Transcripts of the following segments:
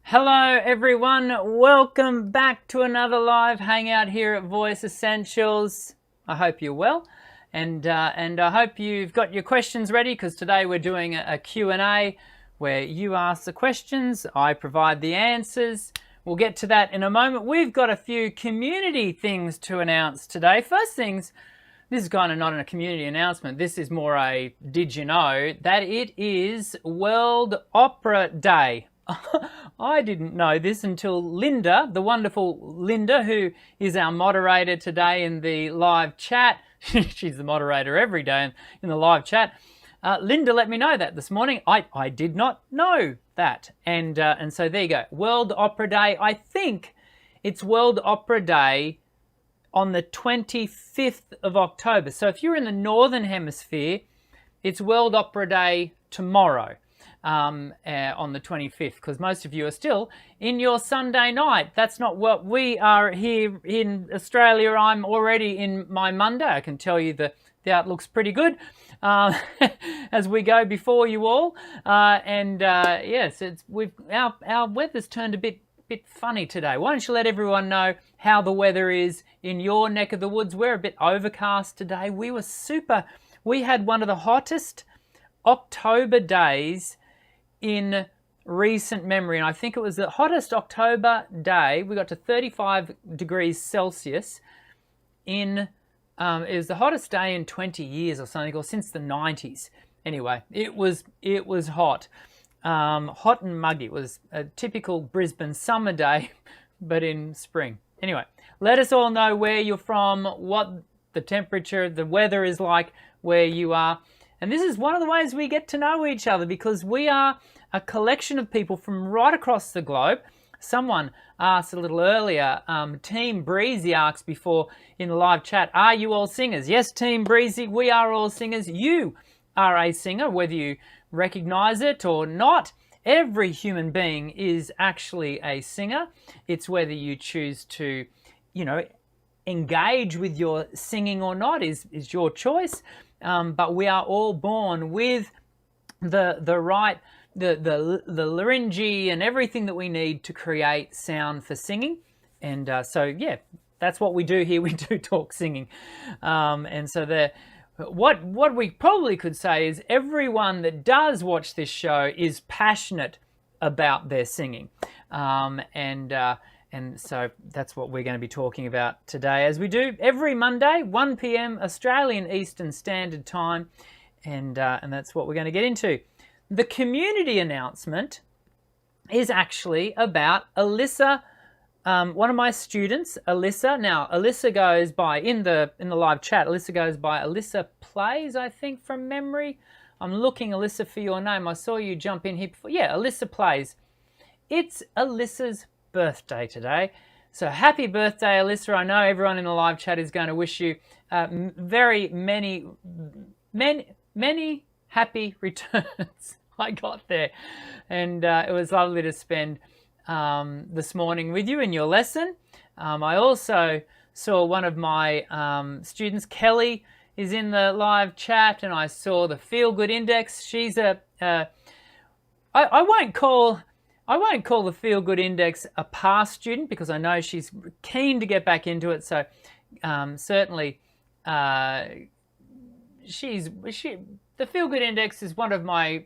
Hello everyone, welcome back to another live hangout here at Voice Essentials. I hope you're well and I hope you've got your questions ready, because today we're doing a Q&A where you ask the questions, I provide the answers. We'll get to that in a moment. We've got a few community things to announce today. First things, this is kind of not a community announcement, this is more a did you know that it is World Opera Day. I didn't know this until Linda, the wonderful Linda, who is our moderator today in the live chat. She's the moderator every day in the live chat. Linda let me know that this morning. I did not know that. And so there you go. World Opera Day. I think it's World Opera Day on the 25th of October. So if you're in the Northern Hemisphere, it's World Opera Day tomorrow. On the 25th, because most of you are still in your Sunday night. That's not what we are here in Australia. I'm already in my Monday. I can tell you the outlook's pretty good as we go before you all. Yes, our weather's turned a bit funny today. Why don't you let everyone know how the weather is in your neck of the woods? We're a bit overcast today. We had one of the hottest October days in recent memory, and I think it was the hottest October day. We got to 35 degrees Celsius it was the hottest day in 20 years or something, or since the 90s. Anyway, it was hot, hot and muggy. It was a typical Brisbane summer day, but in spring. Anyway, let us all know where you're from, what the temperature, the weather is like where you are. And this is one of the ways we get to know each other, because we are a collection of people from right across the globe. Someone asked a little earlier, Team Breezy asked before in the live chat, are you all singers? Yes, Team Breezy, we are all singers. You are a singer, whether you recognize it or not. Every human being is actually a singer. It's whether you choose to, engage with your singing or not is your choice. But we are all born with the larynge and everything that we need to create sound for singing. And so yeah, that's what we do here. We do talk singing. And so what we probably could say is everyone that does watch this show is passionate about their singing. And so that's what we're going to be talking about today, as we do every Monday, 1 p.m. Australian Eastern Standard Time. And that's what we're going to get into. The community announcement is actually about Alyssa, one of my students, Alyssa. Now, Alyssa goes by, in the live chat, Alyssa goes by Alyssa Plays, I think, from memory. I'm looking, Alyssa, for your name. I saw you jump in here before. Yeah, Alyssa Plays. It's Alyssa's birthday today, so happy birthday, Alyssa. I know everyone in the live chat is going to wish you very many happy returns. I got there, and it was lovely to spend this morning with you in your lesson. I also saw one of my students, Kelly, is in the live chat, and I saw the Feel Good Index. She's I won't call the Feel Good Index a past student, because I know she's keen to get back into it. So certainly the Feel Good Index is one of my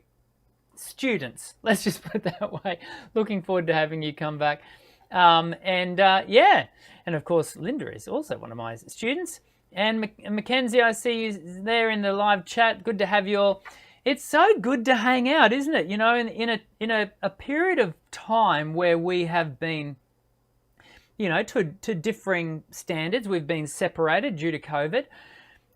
students. Let's just put it that way. Looking forward to having you come back. And of course Linda is also one of my students. And Mackenzie, I see you there in the live chat. Good to have you all. It's so good to hang out, isn't it? In a period of time where we have been, to differing standards, we've been separated due to COVID.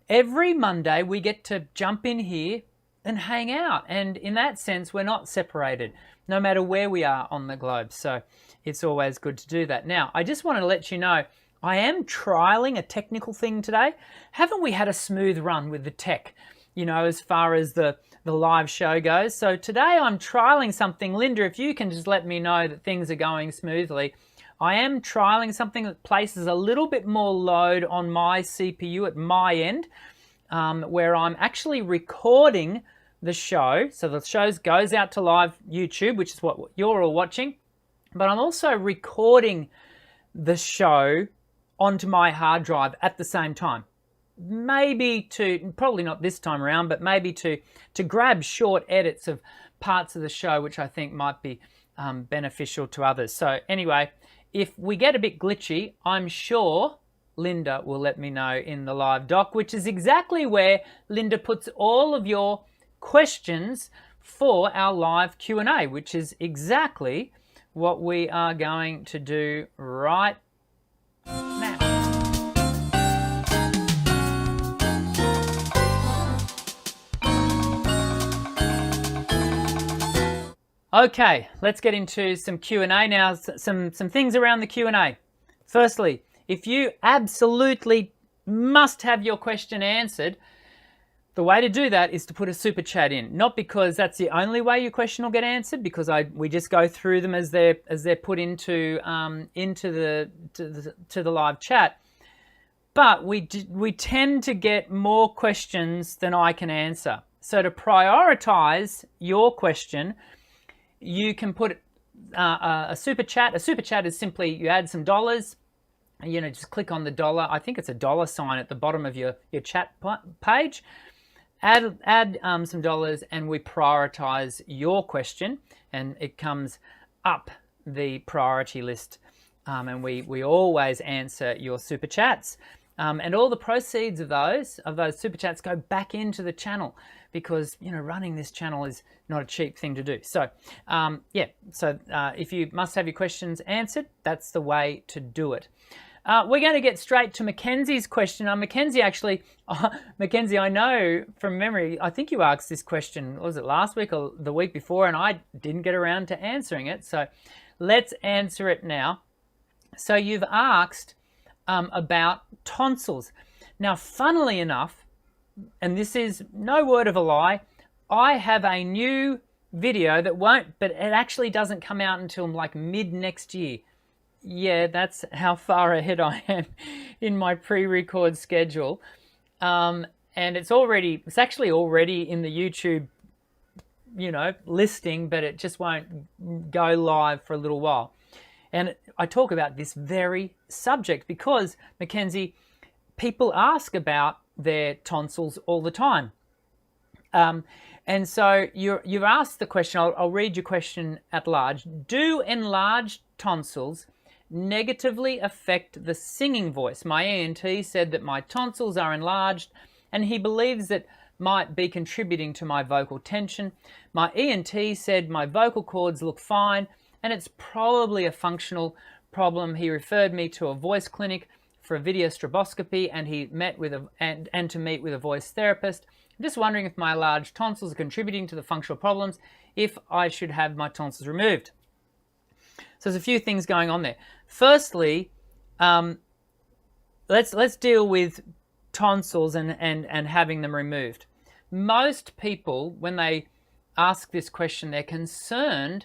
Every Monday we get to jump in here and hang out. And in that sense, we're not separated, no matter where we are on the globe. So it's always good to do that. Now, I just wanted to let you know, I am trialing a technical thing today. Haven't we had a smooth run with the tech, as far as the live show goes? So today I'm trialing something. Linda, if you can just let me know that things are going smoothly. I am trialing something that places a little bit more load on my CPU at my end, where I'm actually recording the show. So the show goes out to live YouTube, which is what you're all watching. but I'm also recording the show onto my hard drive at the same time. Maybe to, probably not this time around, but maybe to grab short edits of parts of the show which I think might be beneficial to others. So anyway, if we get a bit glitchy, I'm sure Linda will let me know in the live doc, which is exactly where Linda puts all of your questions for our live Q&A, which is exactly what we are going to do right now. Okay, let's get into some Q&A now, some things around the Q&A. Firstly, if you absolutely must have your question answered, the way to do that is to put a super chat in. Not because that's the only way your question will get answered, because we just go through them as they're put into the live chat. But we tend to get more questions than I can answer. So to prioritize your question, you can put a super chat. A super chat is simply you add some dollars. You know, just click on the dollar. I think it's a dollar sign at the bottom of your chat page. Add some dollars, and we prioritize your question, and it comes up the priority list. And we always answer your super chats. And all the proceeds of those super chats go back into the channel, because, you know, running this channel is not a cheap thing to do. So yeah, so if you must have your questions answered, that's the way to do it. We're going to get straight to Mackenzie's question. Mackenzie, actually, Mackenzie, I know from memory, I think you asked this question, was it last week or the week before, and I didn't get around to answering it. So let's answer it now. So you've asked about tonsils. Now, funnily enough, and this is no word of a lie, I have a new video that won't, but it actually doesn't come out until like mid next year. Yeah, that's how far ahead I am in my pre-record schedule. And it's actually already in the YouTube, you know, listing, but it just won't go live for a little while. And I talk about this very subject because, Mackenzie, people ask about their tonsils all the time. And so you've asked the question, I'll read your question at large. Do enlarged tonsils negatively affect the singing voice? My ENT said that my tonsils are enlarged, and he believes that might be contributing to my vocal tension. My ENT said my vocal cords look fine, and it's probably a functional problem. He referred me to a voice clinic for a videostroboscopy, and he met with and to meet with a voice therapist. I'm just wondering if my large tonsils are contributing to the functional problems, if I should have my tonsils removed. So there's a few things going on there. Firstly, let's deal with tonsils and having them removed. Most people, when they ask this question, they're concerned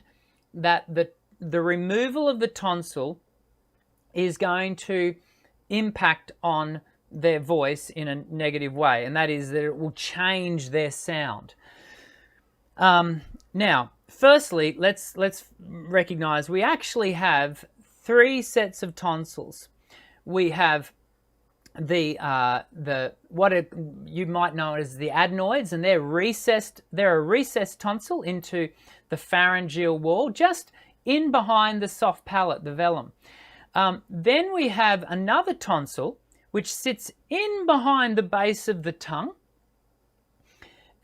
that the removal of the tonsil is going to impact on their voice in a negative way, and that is that it will change their sound. Now, firstly, let's recognize we actually have three sets of tonsils. We have you might know as the adenoids, and they're recessed. They're a recessed tonsil into the pharyngeal wall, just in behind the soft palate, the velum. Then we have another tonsil which sits in behind the base of the tongue.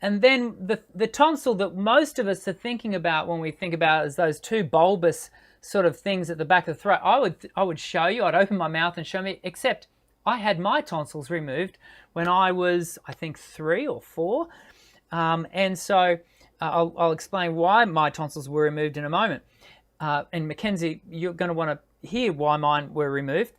And then the tonsil that most of us are thinking about when we think about as those two bulbous sort of things at the back of the throat, I would show you, I'd open my mouth and show me, except I had my tonsils removed when I was, I think, 3 or 4. And so I'll explain why my tonsils were removed in a moment. And Mackenzie, you're going to want to hear why mine were removed.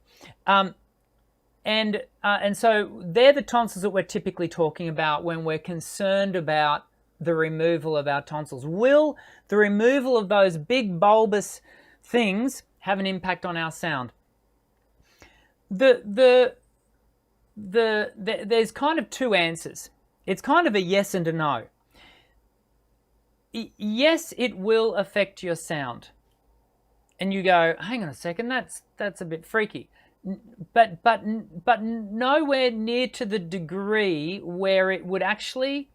And so they're the tonsils that we're typically talking about when we're concerned about the removal of our tonsils. Will the removal of those big bulbous things have an impact on our sound? There's kind of two answers. It's kind of a yes and a no. Yes, it will affect your sound. and you go, hang on a second, that's a bit freaky. But nowhere near to the degree where it would actually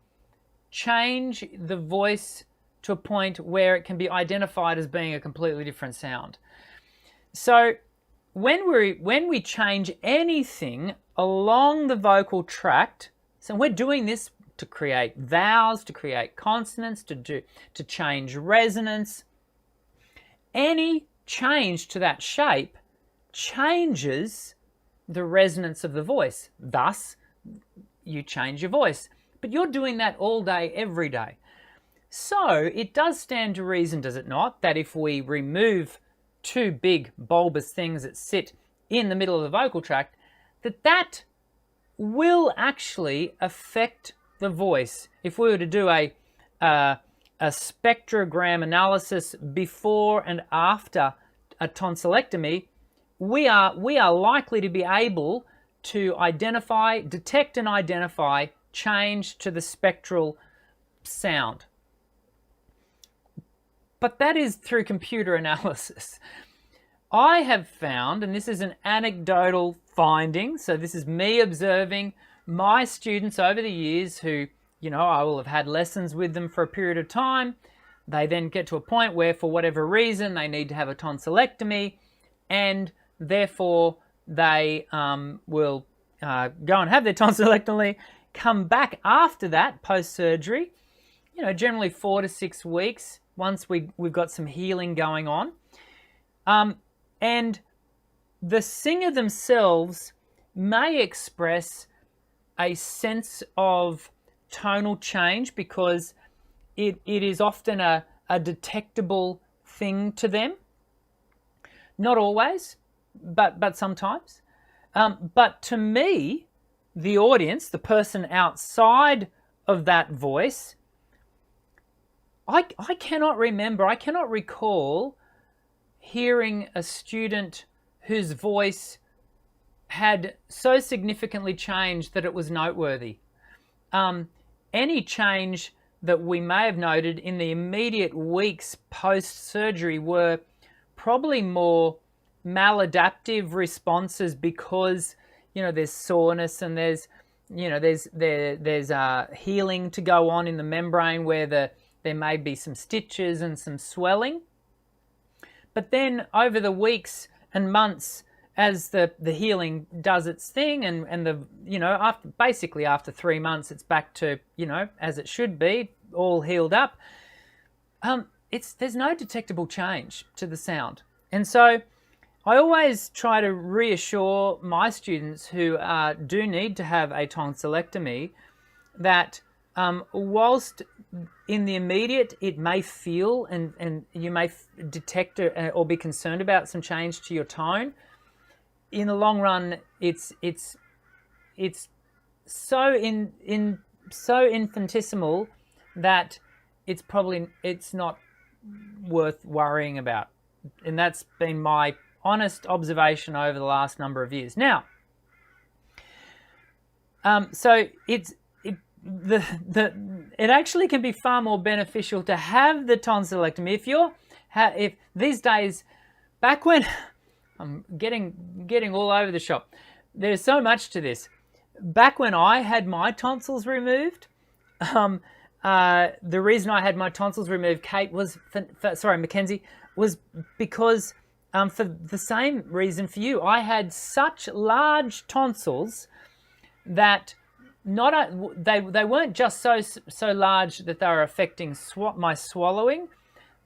change the voice to a point where it can be identified as being a completely different sound. So when we change anything along the vocal tract, so we're doing this to create vowels, to create consonants, to change resonance. Any change to that shape changes the resonance of the voice. Thus, you change your voice. But you're doing that all day, every day. So it does stand to reason, does it not, that if we remove two big bulbous things that sit in the middle of the vocal tract, that will actually affect the voice. If we were to do a spectrogram analysis before and after a tonsillectomy, we are likely to be able to detect and identify change to the spectral sound. But that is through computer analysis. I have found, and this is an anecdotal finding, so this is me observing my students over the years who, I will have had lessons with them for a period of time. They then get to a point where, for whatever reason, they need to have a tonsillectomy, and therefore they will go and have their tonsillectomy, come back after that, post-surgery, generally 4 to 6 weeks, once we've got some healing going on. And the singer themselves may express a sense of tonal change because it is often a detectable thing to them. Not always, but sometimes. But to me, the audience, the person outside of that voice, I cannot recall hearing a student whose voice had so significantly changed that it was noteworthy. Any change that we may have noted in the immediate weeks post-surgery were probably more maladaptive responses because, there's soreness and there's healing to go on in the membrane where there may be some stitches and some swelling. But then over the weeks and months, as the healing does its thing, and after 3 months, it's back to, as it should be, all healed up. There's no detectable change to the sound. And so I always try to reassure my students who do need to have a tonsillectomy that whilst in the immediate it may feel and you may detect or be concerned about some change to your tone, in the long run it's so infinitesimal that it's not worth worrying about. And that's been my honest observation over the last number of years. Now, so it actually can be far more beneficial to have the tonsillectomy if these days, back when I'm getting all over the shop, there's so much to this. Back when I had my tonsils removed, the reason I had my tonsils removed, Mackenzie, was because for the same reason for you. I had such large tonsils that they weren't just so large that they were affecting my swallowing.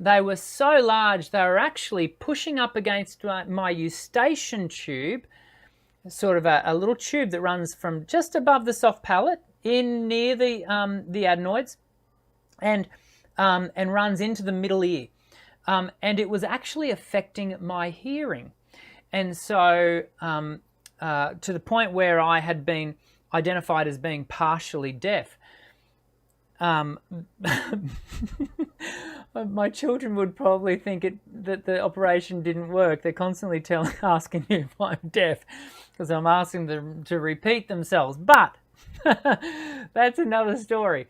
They were so large they were actually pushing up against my eustachian tube, sort of a little tube that runs from just above the soft palate in near the adenoids, and runs into the middle ear. And it was actually affecting my hearing. And so to the point where I had been identified as being partially deaf. My children would probably think that the operation didn't work. They're constantly asking me if I'm deaf because I'm asking them to repeat themselves. But that's another story.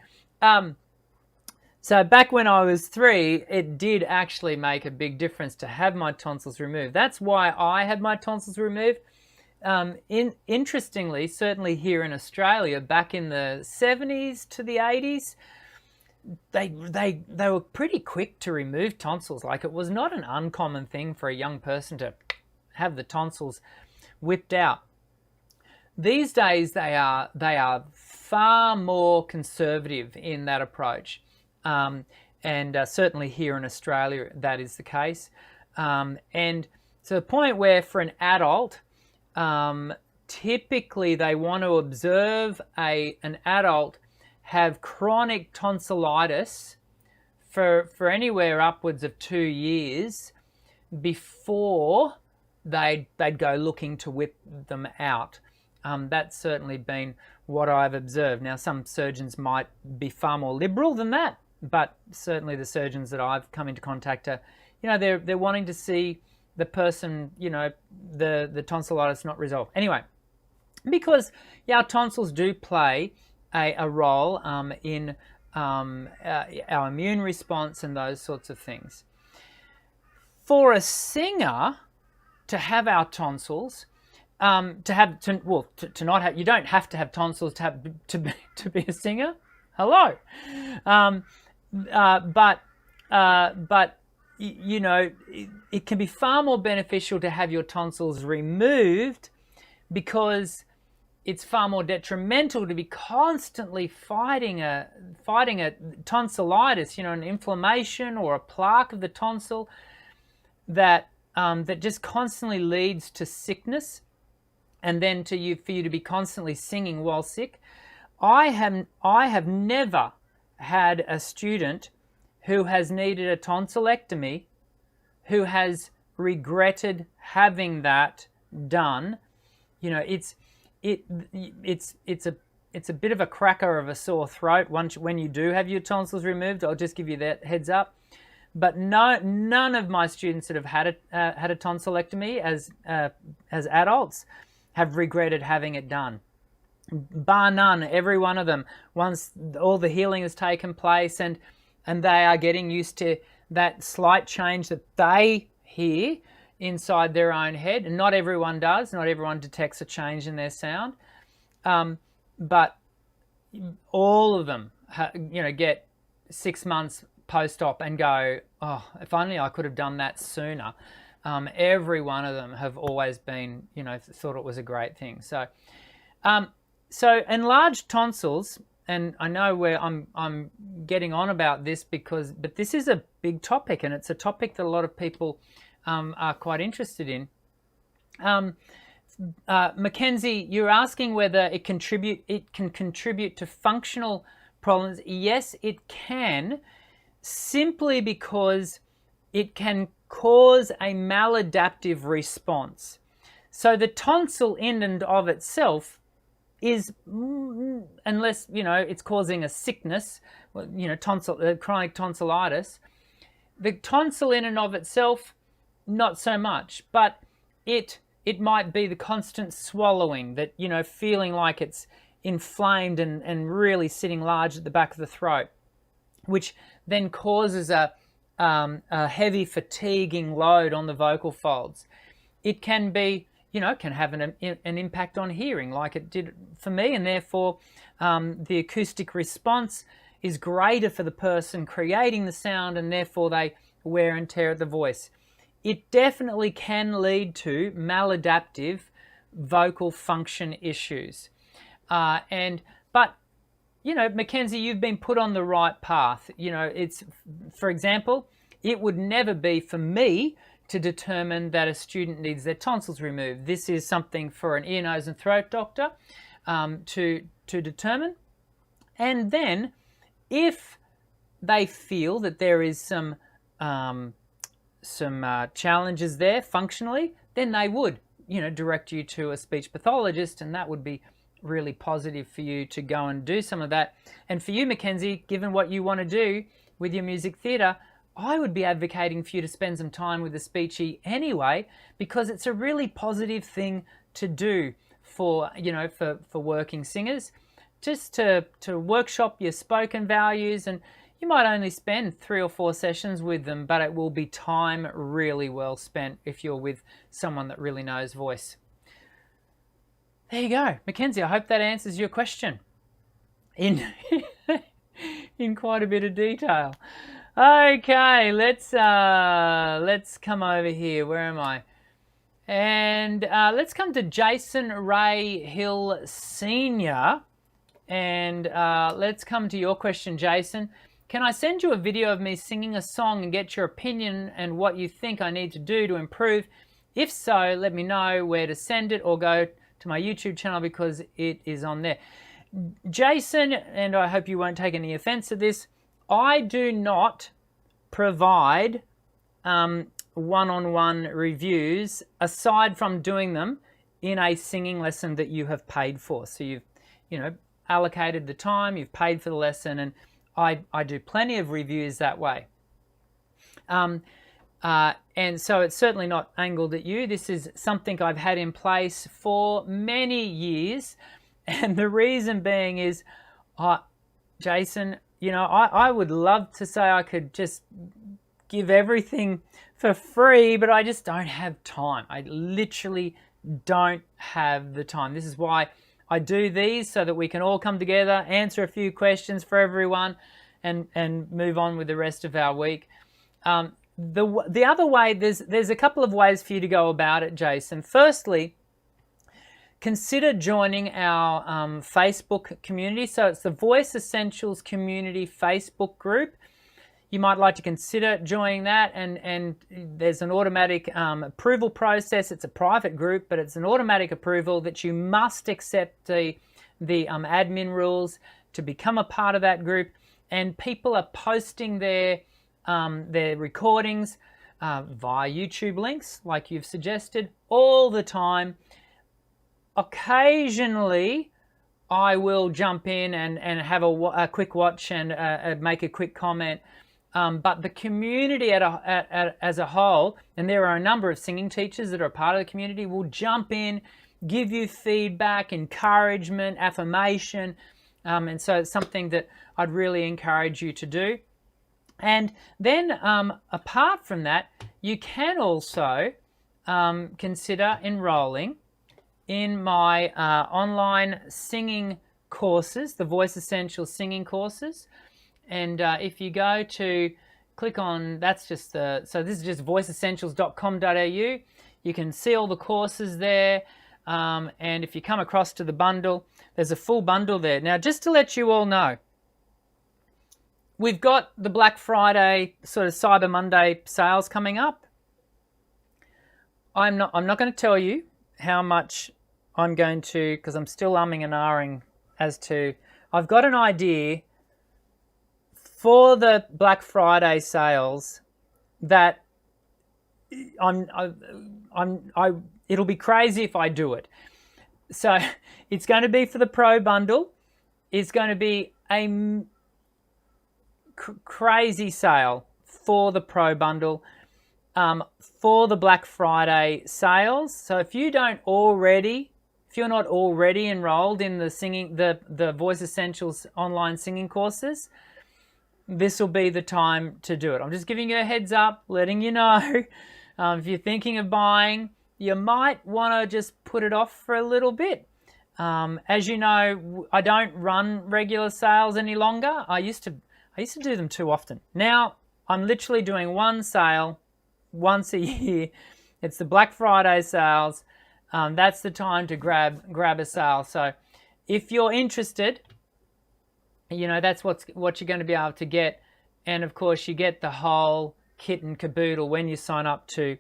So back when I was 3, it did actually make a big difference to have my tonsils removed. That's why I had my tonsils removed. Interestingly, certainly here in Australia, back in the 70s to the 80s, they were pretty quick to remove tonsils. Like, it was not an uncommon thing for a young person to have the tonsils whipped out. These days, they are far more conservative in that approach, and certainly here in Australia, that is the case. And to the point where, for an adult, typically they want to observe an adult have chronic tonsillitis for anywhere upwards of 2 years before they'd go looking to whip them out. That's certainly been what I've observed. Now, some surgeons might be far more liberal than that, but certainly the surgeons that I've come into contact are, they're wanting to see the person, the tonsillitis not resolved. Anyway, because our tonsils do play a role in our immune response and those sorts of things. For a singer to have our tonsils, you don't have to have tonsils to be a singer. Hello, but it can be far more beneficial to have your tonsils removed, because it's far more detrimental to be constantly fighting a tonsillitis, an inflammation or a plaque of the tonsil that just constantly leads to sickness, and then for you to be constantly singing while sick. I have never had a student who has needed a tonsillectomy who has regretted having that done. It's a bit of a cracker of a sore throat when you do have your tonsils removed. I'll just give you that heads up. But none of my students that have had a tonsillectomy as adults have regretted having it done. Bar none, every one of them, once all the healing has taken place and they are getting used to that slight change that they hear inside their own head. And not everyone does. Not everyone detects a change in their sound. But all of them, get 6 months post-op and go, oh, if only I could have done that sooner. Every one of them have always been, thought it was a great thing. So enlarged tonsils, and I know where I'm getting on about this but this is a big topic, and it's a topic that a lot of people are quite interested in. Mackenzie, you're asking whether it can contribute to functional problems. Yes, it can, simply because it can cause a maladaptive response. So the tonsil in and of itself is, unless it's causing a sickness, chronic tonsillitis, the tonsil in and of itself, not so much, but it might be the constant swallowing, that feeling like it's inflamed and really sitting large at the back of the throat, which then causes a heavy fatiguing load on the vocal folds. It can be, can have an impact on hearing, like it did for me, and therefore the acoustic response is greater for the person creating the sound, and therefore they wear and tear at the voice. It definitely can lead to maladaptive vocal function issues. But Mackenzie, you've been put on the right path. It's, for example, it would never be for me to determine that a student needs their tonsils removed. This is something for an ear, nose and throat doctor to determine. And then if they feel that there is some challenges there functionally, then they would, direct you to a speech pathologist, and that would be really positive for you to go and do some of that. And for you, Mackenzie, given what you want to do with your music theatre, I would be advocating for you to spend some time with a speechy anyway, because it's a really positive thing to do for working singers, just to workshop your spoken values. And You might only spend 3 or 4 sessions with them, but it will be time really well spent if you're with someone that really knows voice. There you go. Mackenzie, I hope that answers your question in quite a bit of detail. Okay, let's come over here. Where am I? And let's come to Jason Ray Hill Sr. And let's come to your question, Jason. Can I send you a video of me singing a song and get your opinion and what you think I need to do to improve? If so, let me know where to send it or go to my YouTube channel because it is on there. Jason, and I hope you won't take any offense to this, I do not provide one-on-one reviews aside from doing them in a singing lesson that you have paid for. So you've, allocated the time, you've paid for the lesson, and I do plenty of reviews that way. And so it's certainly not angled at you. This is something I've had in place for many years. And the reason being is, Jason, I would love to say I could just give everything for free, but I just don't have time. I literally don't have the time. This is why I do these, so that we can all come together, answer a few questions for everyone, and move on with the rest of our week. The other way, there's a couple of ways for you to go about it, Jason. Firstly, consider joining our Facebook community. So it's the Voice Essentials Community Facebook group. You might like to consider joining that, and there's an automatic approval process. It's a private group, but it's an automatic approval that you must accept the admin rules to become a part of that group. And people are posting their recordings via YouTube links, like you've suggested, all the time. Occasionally, I will jump in and have a quick watch and make a quick comment. But the community as a whole, and there are a number of singing teachers that are a part of the community, will jump in, give you feedback, encouragement, affirmation. And so it's something that I'd really encourage you to do. And then apart from that, you can also consider enrolling in my online singing courses, the Voice Essentials singing courses. And if you go to click on, so this is just voiceessentials.com.au. You can see all the courses there. And if you come across to the bundle, there's a full bundle there. Now, just to let you all know, we've got the Black Friday, sort of Cyber Monday sales coming up. I'm not going to tell you how much I'm going to, because I'm still umming and ahhing as to, I've got an idea for the Black Friday sales that it'll be crazy if I do it. So it's going to be for the Pro bundle. It's going to be a crazy sale for the Pro bundle for the Black Friday sales. So if you're not already enrolled in the Voice Essentials online singing courses, this will be the time to do it. I'm just giving you a heads up, letting you know. If you're thinking of buying, you might want to just put it off for a little bit. As you know, I don't run regular sales any longer. I used to do them too often. Now I'm literally doing one sale once a year. It's the Black Friday sales. That's the time to grab a sale. So if you're interested, that's what you're going to be able to get. And of course, you get the whole kit and caboodle when you sign up to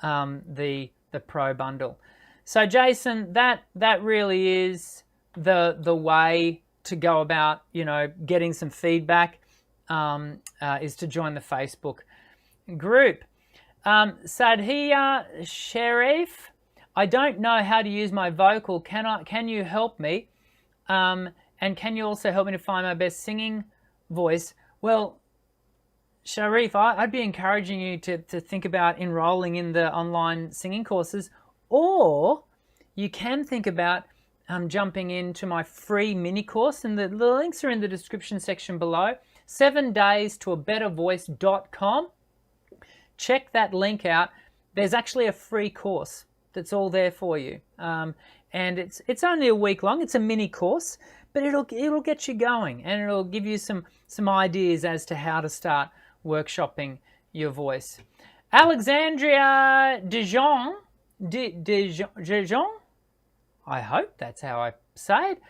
the Pro bundle. So Jason, that really is the way to go about, getting some feedback, is to join the Facebook group. Sadhia Sharif, I don't know how to use my vocal. Can you help me? And can you also help me to find my best singing voice? Well, Sharif, I'd be encouraging you to think about enrolling in the online singing courses, or you can think about jumping into my free mini course, and the links are in the description section below. 7days-to-a-bettervoice.com. Check that link out. There's actually a free course that's all there for you. And it's only a week long. It's a mini course, but it'll get you going, and it'll give you some ideas as to how to start workshopping your voice. Alexandria Dijon, I hope that's how I say it.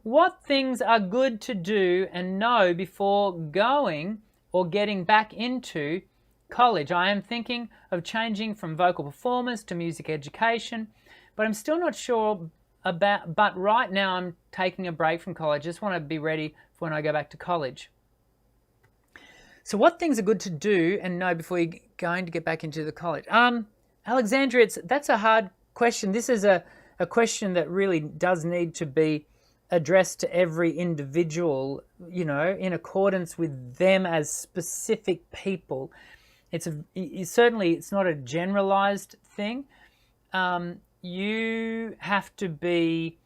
What things are good to do and know before going or getting back into college? I am thinking of changing from vocal performance to music education, but I'm still not sure about, but right now I'm taking a break from college. Just want to be ready for when I go back to college. So what things are good to do and know before you're going to get back into the college? Alexandria, that's a hard question. This is a question that really does need to be addressed to every individual, you know, in accordance with them as specific people. Certainly it's not a generalized thing. You have to be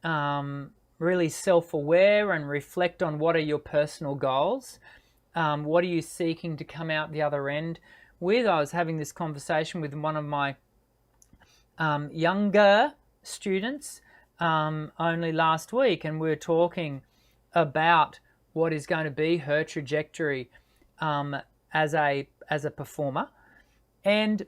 really self-aware and reflect on what are your personal goals. What are you seeking to come out the other end with? I was having this conversation with one of my younger students only last week, and we were talking about what is going to be her trajectory as a performer, and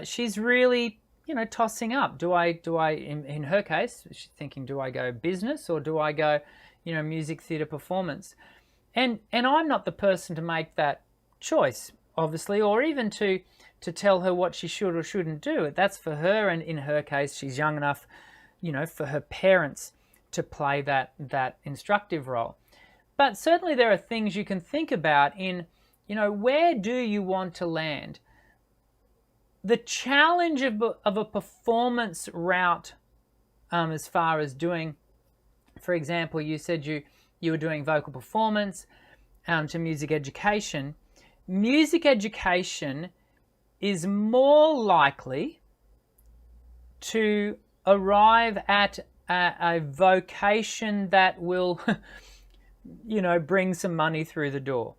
she's really, you know, tossing up. Do I in her case, she's thinking, do I go business or do I go, you know, music theatre performance? And I'm not the person to make that choice, obviously, or even to tell her what she should or shouldn't do. That's for her, and in her case, she's young enough, you know, for her parents to play that instructive role. But certainly there are things you can think about in, you know, where do you want to land? The challenge of a performance route, as far as doing, for example, you said you were doing vocal performance to music education. Music education is more likely to arrive at a vocation that will, you know, bring some money through the door.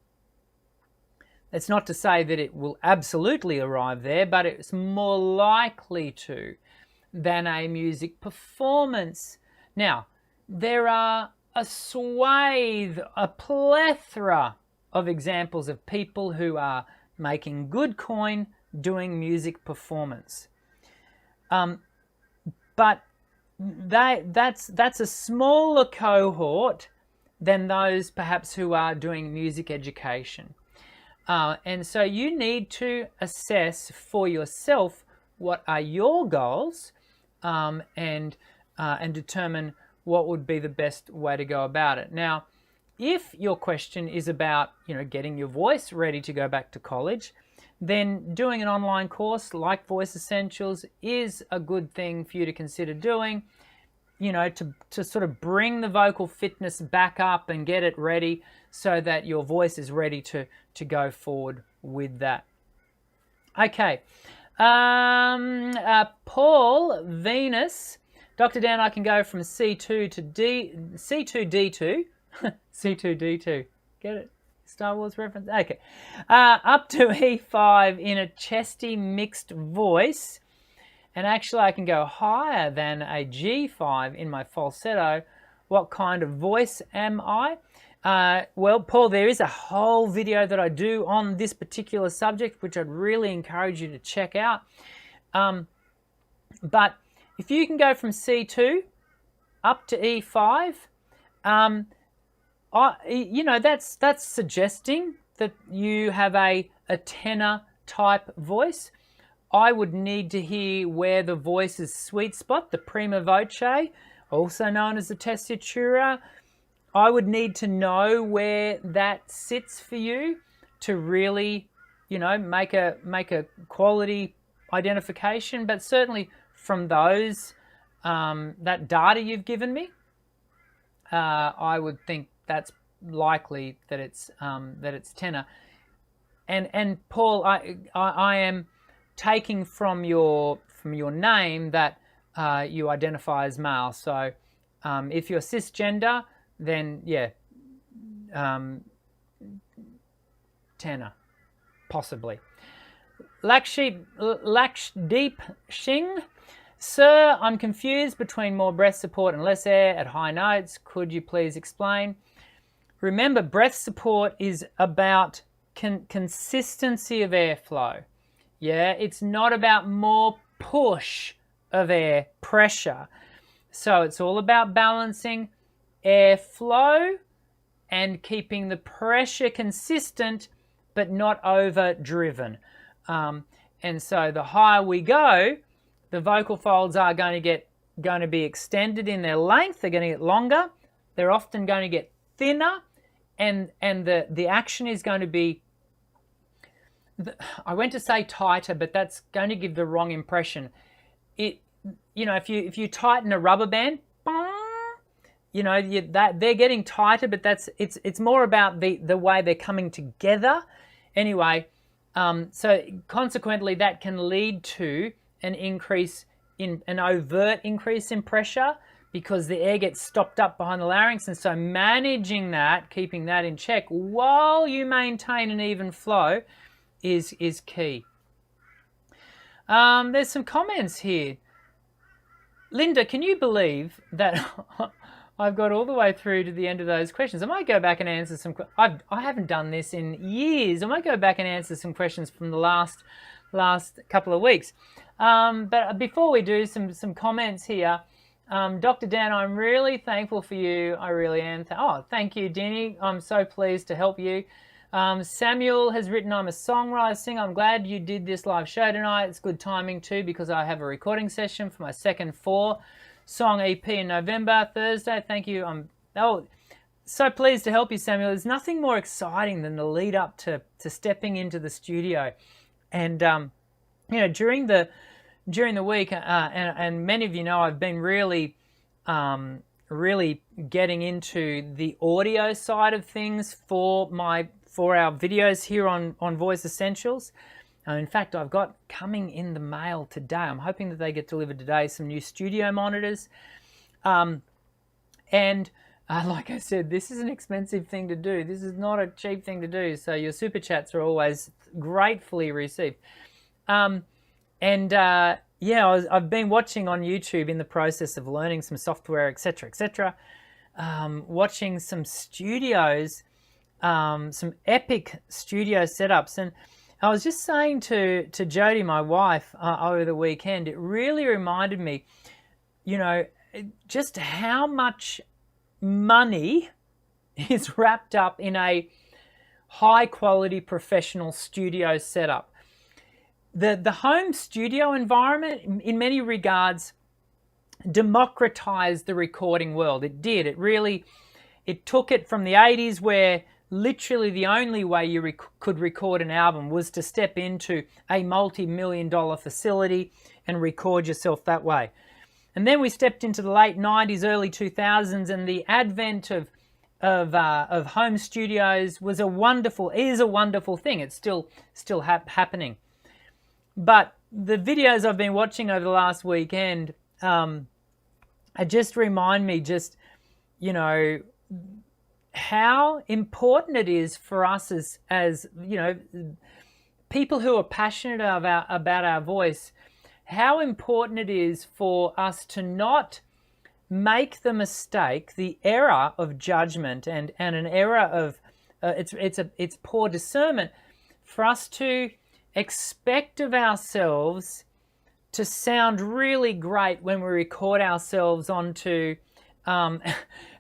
It's not to say that it will absolutely arrive there, but it's more likely to than a music performance. Now, there are a plethora of examples of people who are making good coin doing music performance. But that's a smaller cohort than those perhaps who are doing music education. And so you need to assess for yourself what are your goals, and determine what would be the best way to go about it. Now, if your question is about, you know, getting your voice ready to go back to college, then doing an online course like Voice Essentials is a good thing for you to consider doing, you know, to sort of bring the vocal fitness back up and get it ready so that your voice is ready to go forward with that. Okay. Paul Venus, Dr. Dan, I can go from C2 to C2D2, C2D2, get it? Star Wars reference? Okay. Up to E5 in a chesty mixed voice. And actually I can go higher than a G5 in my falsetto. What kind of voice am I? Well, Paul, there is a whole video that I do on this particular subject, which I'd really encourage you to check out. But if you can go from C2 up to E5, you know, that's suggesting that you have a tenor type voice. I would need to hear where the voice's sweet spot, the prima voce, also known as the tessitura. I would need to know where that sits for you to really, you know, make a quality identification. But certainly from those, that data you've given me, I would think that's likely that it's tenor. And Paul, I am taking from your name that you identify as male. So if you're cisgender, then yeah, tenor, possibly. Lakshdeep Singh, sir, I'm confused between more breath support and less air at high notes. Could you please explain? Remember, breath support is about consistency of airflow. Yeah, it's not about more push of air pressure. So it's all about balancing airflow and keeping the pressure consistent but not overdriven. And so the higher we go, the vocal folds are going to be extended in their length. They're going to get longer. They're often going to get thinner, and the action is going to be, I went to say tighter, but that's going to give the wrong impression. If you tighten a rubber band, that they're getting tighter, but it's more about the way they're coming together. Anyway, so consequently that can lead to an overt increase in pressure because the air gets stopped up behind the larynx, and so managing that, keeping that in check while you maintain an even flow is key. There's some comments here. Linda, can you believe that I've got all the way through to the end of those questions? I might go back and answer some. I haven't done this in years. I might go back and answer some questions from the last couple of weeks. But before we do, some comments here. Dr. Dan, I'm really thankful for you. I really am. Thank you, Dinny. I'm so pleased to help you. Samuel has written, I'm a songwriter, singer. I'm glad you did this live show tonight. It's good timing too because I have a recording session for my second 4-song EP in November, Thursday. Thank you. I'm so pleased to help you, Samuel. There's nothing more exciting than the lead up to stepping into the studio. And, during the week, and many of you know, I've been really getting into the audio side of things for our videos here on Voice Essentials. In fact, I've got coming in the mail today. I'm hoping that they get delivered today, some new studio monitors. Like I said, this is an expensive thing to do. This is not a cheap thing to do. So your super chats are always gratefully received. I've been watching on YouTube in the process of learning some software, etc., watching some studios, some epic studio setups. And I was just saying to Jody, my wife, over the weekend, it really reminded me, just how much money is wrapped up in a high quality professional studio setup. The home studio environment, in many regards, democratized the recording world. It did. It took it from the 80s, where literally the only way you could record an album was to step into a multi-million-dollar facility and record yourself that way. And then we stepped into the late 90s, early 2000s, and the advent of home studios is a wonderful thing. It's still happening. But the videos I've been watching over the last weekend just remind me how important it is for us as people who are passionate about our voice, how important it is for us to not make the mistake, the error of judgment and an error of it's poor discernment, for us to expect of ourselves to sound really great when we record ourselves onto our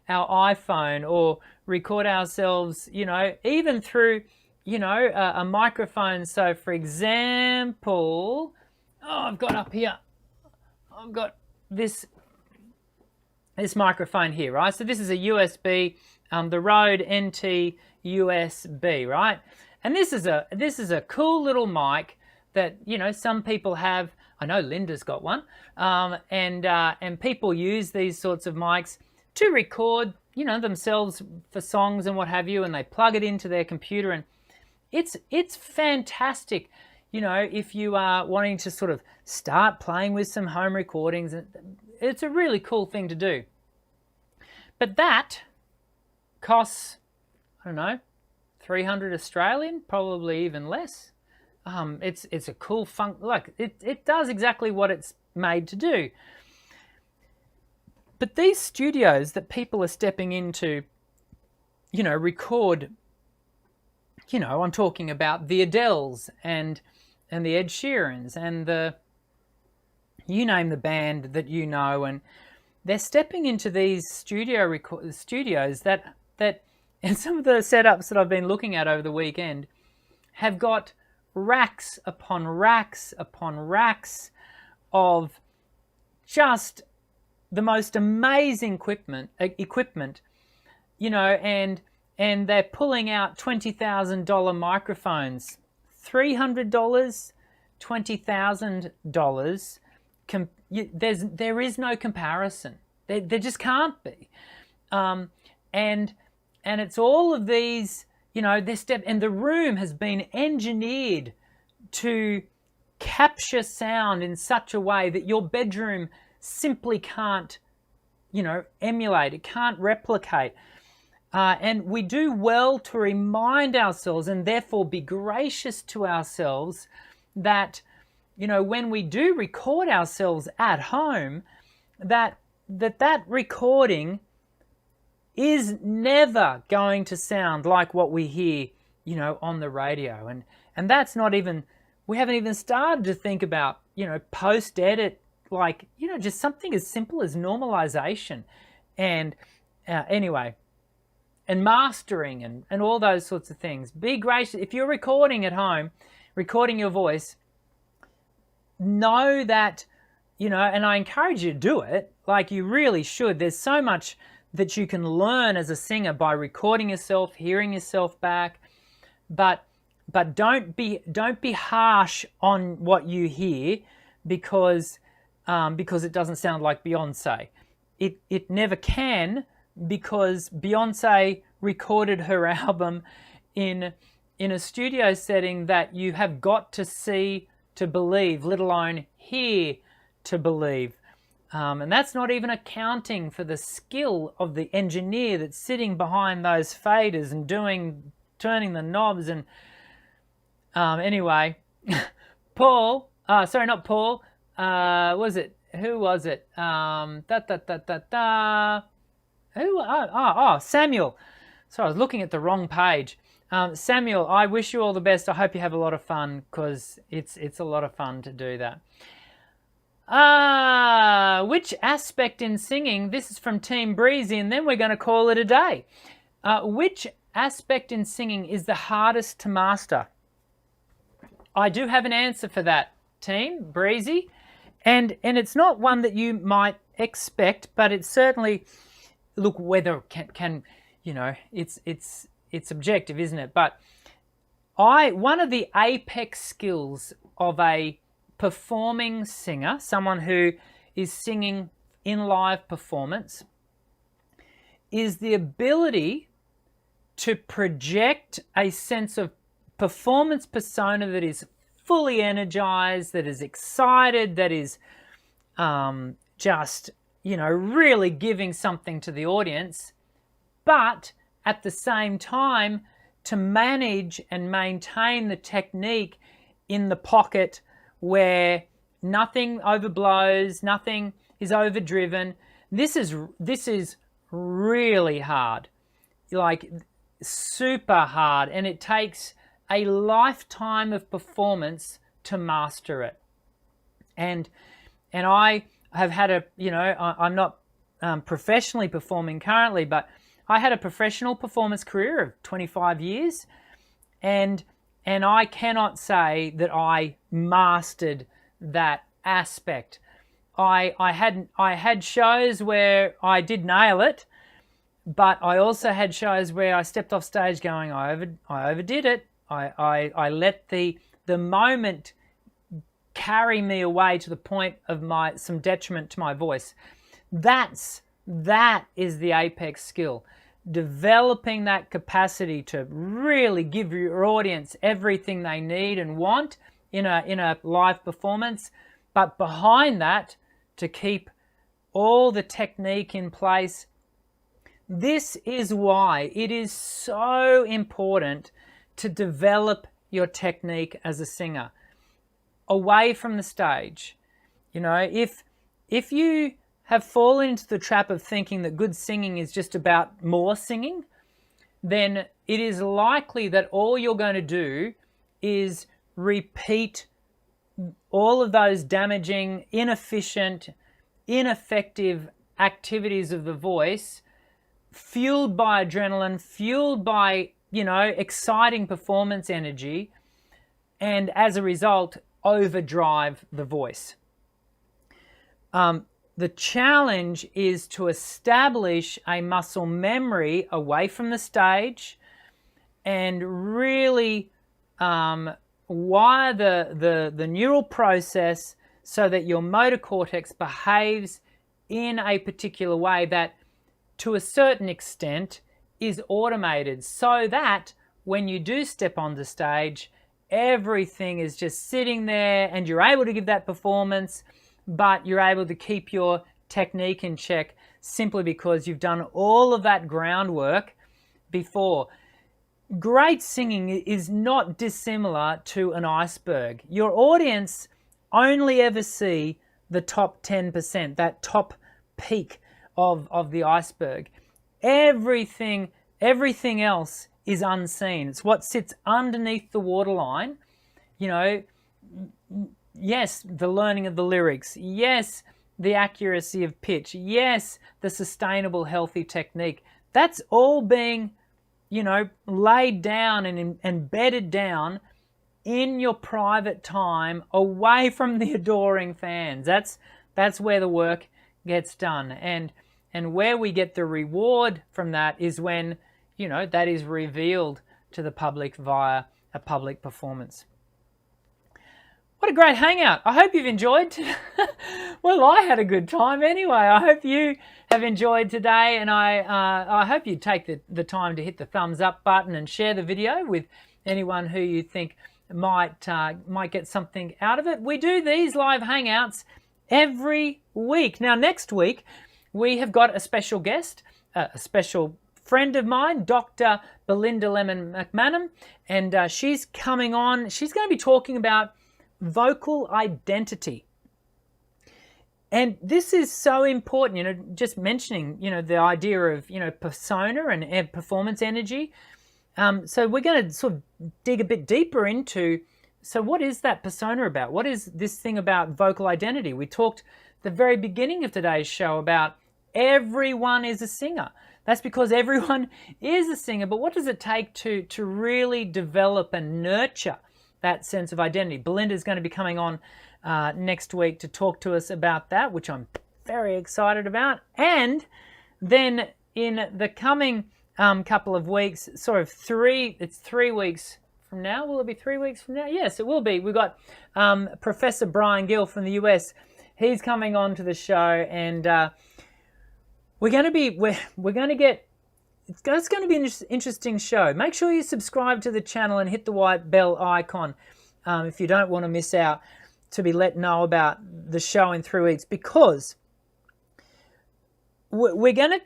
iPhone, or record ourselves, even through, a microphone. So, for example, I've got this microphone here, right? So this is a USB, the Rode NT USB, right? And this is a cool little mic that, some people have. I know Linda's got one, and people use these sorts of mics to record, themselves for songs and what have you, and they plug it into their computer, and it's fantastic. If you are wanting to sort of start playing with some home recordings, it's a really cool thing to do. But that costs I don't know, 300 Australian, probably even less. It's a cool like it does exactly what it's made to do. But these studios that people are stepping into, you know, record, you know, I'm talking about the Adeles and the Ed Sheerans and the, you name the band that you know, and they're stepping into these studios that and some of the setups that I've been looking at over the weekend have got racks upon racks upon racks of just the most amazing equipment, you know, and they're pulling out $20,000 microphones, $300, $20,000. There is no comparison. There just can't be. And it's all of these, you know, and the room has been engineered to capture sound in such a way that your bedroom simply can't, you know, emulate. It can't replicate. And we do well to remind ourselves and therefore be gracious to ourselves that, you know, when we do record ourselves at home, that recording is never going to sound like what we hear, you know, on the radio. And that's not even, we haven't even started to think about, you know, post-edit, like, you know, just something as simple as normalization and anyway, and mastering and all those sorts of things. Be gracious. If you're recording at home, recording your voice, know that, you know, and I encourage you to do it, like you really should. There's so much that you can learn as a singer by recording yourself, hearing yourself back, but don't be harsh on what you hear because it doesn't sound like Beyonce. It never can, because Beyonce recorded her album in a studio setting that you have got to see to believe, let alone hear to believe. And that's not even accounting for the skill of the engineer that's sitting behind those faders and turning the knobs. And anyway, Paul, sorry, not Paul, was it? Who was it? Samuel. So I was looking at the wrong page. Samuel, I wish you all the best. I hope you have a lot of fun, because it's a lot of fun to do that. Which aspect in singing, this is from Team Breezy, and then we're going to call it a day. Which aspect in singing is the hardest to master? I do have an answer for that, Team Breezy, and it's not one that you might expect, but it's certainly, look, whether can you know, it's objective, isn't it? But one of the apex skills of a performing singer, someone who is singing in live performance, is the ability to project a sense of performance persona that is fully energized, that is excited, that is just, you know, really giving something to the audience, but at the same time to manage and maintain the technique in the pocket where nothing overblows, nothing is overdriven. This is really hard, like super hard, and it takes a lifetime of performance to master it. And I have had I'm not professionally performing currently, but I had a professional performance career of 25 years, and I cannot say that I mastered that aspect. I had shows where I did nail it, but I also had shows where I stepped off stage going, I overdid it. I let the moment carry me away to the point of some detriment to my voice. That is the apex skill. Developing that capacity to really give your audience everything they need and want in a live performance, but behind that, to keep all the technique in place. This is why it is so important to develop your technique as a singer away from the stage. You know, if you have fallen into the trap of thinking that good singing is just about more singing, then it is likely that all you're going to do is repeat all of those damaging, inefficient, ineffective activities of the voice, fueled by adrenaline, fueled by, you know, exciting performance energy, and as a result, overdrive the voice. The challenge is to establish a muscle memory away from the stage and really wire the neural process so that your motor cortex behaves in a particular way that, to a certain extent, is automated, so that when you do step on the stage, everything is just sitting there and you're able to give that performance, but you're able to keep your technique in check simply because you've done all of that groundwork before. Great singing is not dissimilar to an iceberg. Your audience only ever see the top 10%, that top peak of the iceberg. Everything else is unseen. It's what sits underneath the waterline. You know, yes, the learning of the lyrics. Yes, the accuracy of pitch. Yes, the sustainable, healthy technique. That's all being, you know, laid down and embedded down in your private time away from the adoring fans. That's where the work gets done. And where we get the reward from that is when, you know, that is revealed to the public via a public performance. What a great hangout. I hope you've enjoyed. Well, I had a good time anyway. I hope you have enjoyed today, and I hope you take the time to hit the thumbs up button and share the video with anyone who you think might get something out of it. We do these live hangouts every week. Now, next week, we have got a special guest, a special friend of mine, Dr. Belinda Lemon, and she's coming on. She's going to be talking about vocal identity. And this is so important, you know, just mentioning, you know, the idea of, you know, persona and performance energy. So we're going to sort of dig a bit deeper into, so what is that persona about? What is this thing about vocal identity? We talked at the very beginning of today's show about everyone is a singer. That's because everyone is a singer, but what does it take to really develop and nurture that sense of identity? Belinda's going to be coming on next week to talk to us about that, which I'm very excited about. And then in the coming couple of weeks, sort of 3 weeks from now. Will it be 3 weeks from now? Yes, it will be. We've got Professor Brian Gill from the US. He's coming on to the show, and it's going to be an interesting show. Make sure you subscribe to the channel and hit the white bell icon if you don't want to miss out, to be let know about the show in 3 weeks, because we're going to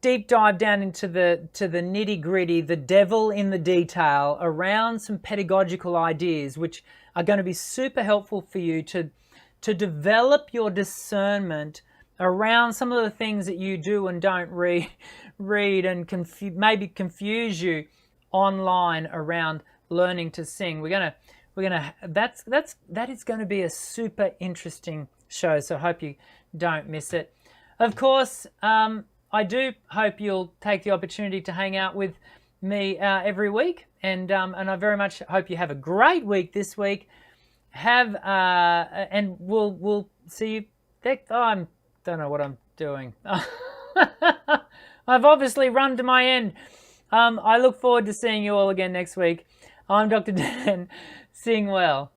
deep dive down into the nitty gritty, the devil in the detail, around some pedagogical ideas which are going to be super helpful for you to develop your discernment around some of the things that you do and don't read and maybe confuse you online around learning to sing. That is going to be a super interesting show, so I hope you don't miss it. Of course, I do hope you'll take the opportunity to hang out with me every week, and I very much hope you have a great week this week. And we'll see you next time. Don't know what I'm doing. I've obviously run to my end. I look forward to seeing you all again next week. I'm Dr. Dan. Sing well.